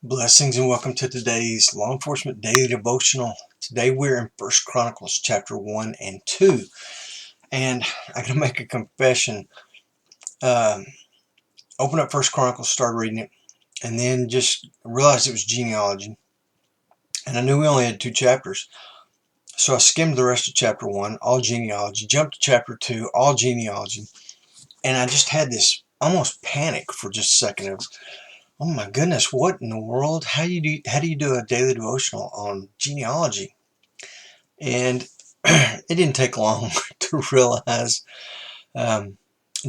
Blessings and welcome to today's Law Enforcement Daily Devotional. Today we're in First Chronicles chapter 1 and 2. And I'm going to make a confession. Um, open up First Chronicles, start reading it, and then just realized it was genealogy. And I knew we only had 2 chapters. So I skimmed the rest of chapter 1, all genealogy, jumped to chapter 2, all genealogy. And I just had this almost panic for just a second of, oh my goodness, what in the world? How do you do a daily devotional on genealogy? And it didn't take long to realize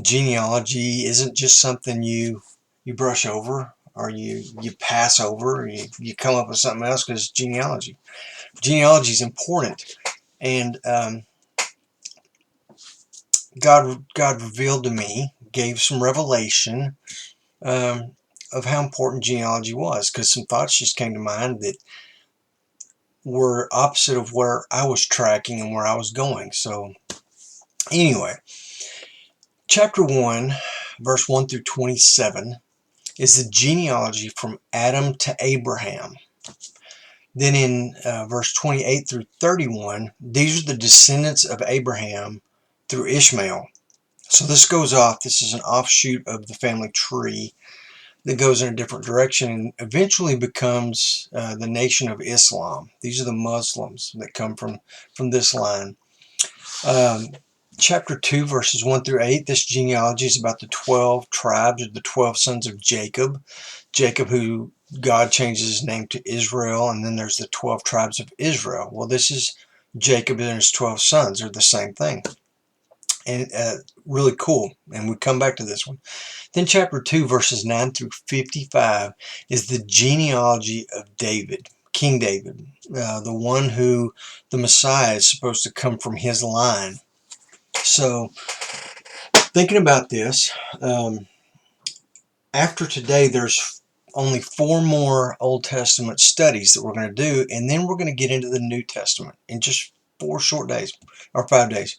genealogy isn't just something you brush over or you pass over or you come up with something else because it's genealogy. Genealogy is important, and God revealed to me, gave some revelation um, of how important genealogy was, because some thoughts just came to mind that were opposite of where I was tracking and where I was going. So anyway, chapter 1, verse 1 through 27 is the genealogy from Adam to Abraham. Then in verse 28 through 31, these are the descendants of Abraham through Ishmael. So this goes off, this is an offshoot of the family tree that goes in a different direction and eventually becomes the nation of Islam. These are the Muslims that come from this line. Chapter 2, verses 1 through 8, this genealogy is about the 12 tribes, or the 12 sons of Jacob. Jacob, who God changes his name to Israel, and then there's the 12 tribes of Israel. Well, this is Jacob and his 12 sons. They're the same thing. And really cool. And we come back to this one. Then chapter 2, verses 9 through 55 is the genealogy of David, King David, the one who the Messiah is supposed to come from his line. So, thinking about this, after today, there's only 4 more Old Testament studies that we're going to do, and then we're going to get into the New Testament in just 4 short days, or 5 days.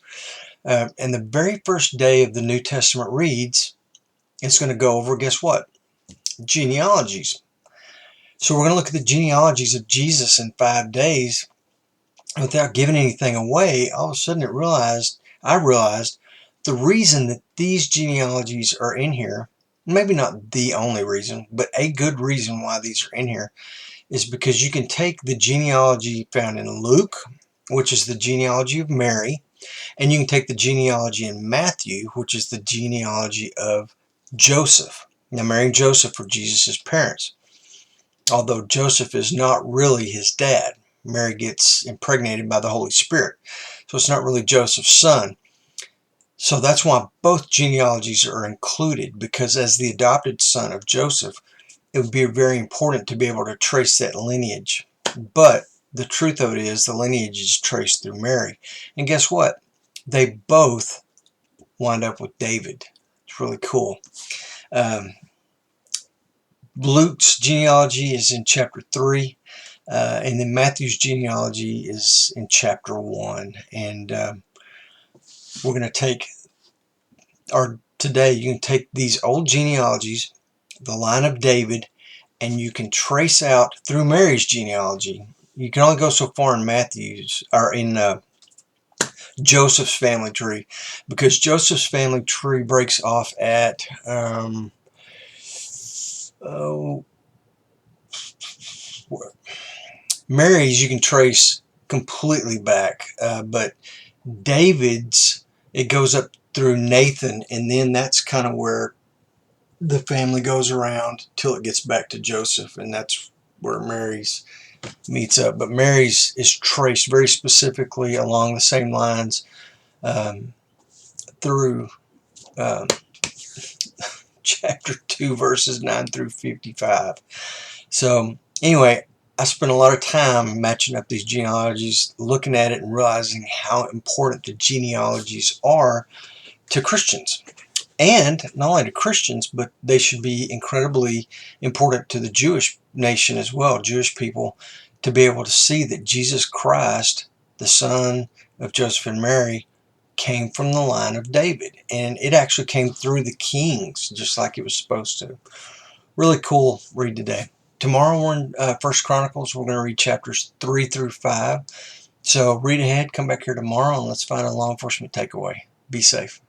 And the very first day of the New Testament reads, it's going to go over, guess what? Genealogies. So we're going to look at the genealogies of Jesus in 5 days. Without giving anything away, all of a sudden I realized the reason that these genealogies are in here, maybe not the only reason, but a good reason why these are in here, is because you can take the genealogy found in Luke, which is the genealogy of Mary, and you can take the genealogy in Matthew, which is the genealogy of Joseph. Now, Mary and Joseph were Jesus' parents, although Joseph is not really his dad. Mary gets impregnated by the Holy Spirit, so it's not really Joseph's son. So that's why both genealogies are included, because as the adopted son of Joseph, it would be very important to be able to trace that lineage. But the truth of it is the lineage is traced through Mary. And guess what? They both wind up with David. It's really cool. Um, Luke's genealogy is in chapter 3. And then Matthew's genealogy is in chapter 1. And we're going to take, or today you can take these old genealogies, the line of David, and you can trace out through Mary's genealogy. You can only go so far in Matthew's, or in Joseph's family tree, because Joseph's family tree breaks off at Mary's. You can trace completely back, but David's, it goes up through Nathan, and then that's kind of where the family goes around till it gets back to Joseph, and that's where Mary's meets up. But Mary's is traced very specifically along the same lines through um, chapter 2, verses 9 through 55. So anyway, I spent a lot of time matching up these genealogies, looking at it and realizing how important the genealogies are to Christians. And not only to Christians, but they should be incredibly important to the Jewish nation as well, Jewish people, to be able to see that Jesus Christ, the son of Joseph and Mary, came from the line of David. And it actually came through the kings, just like it was supposed to. Really cool read today. Tomorrow we're in First Chronicles. We're going to read chapters 3 through 5. So read ahead, come back here tomorrow, and let's find a law enforcement takeaway. Be safe.